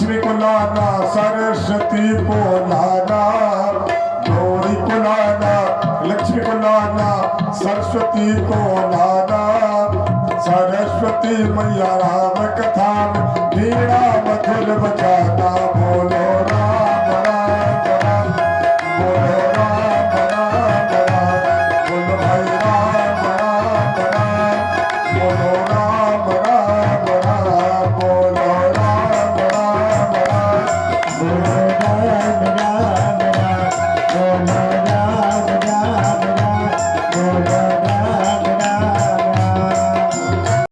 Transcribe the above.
लक्ष्मी को लाना, सरस्वती को लाना, गौरी को लाना, लक्ष्मी को लाना, सरस्वती को लाना। सरस्वती मैया राम कथा में वीणा मधुर बजाना।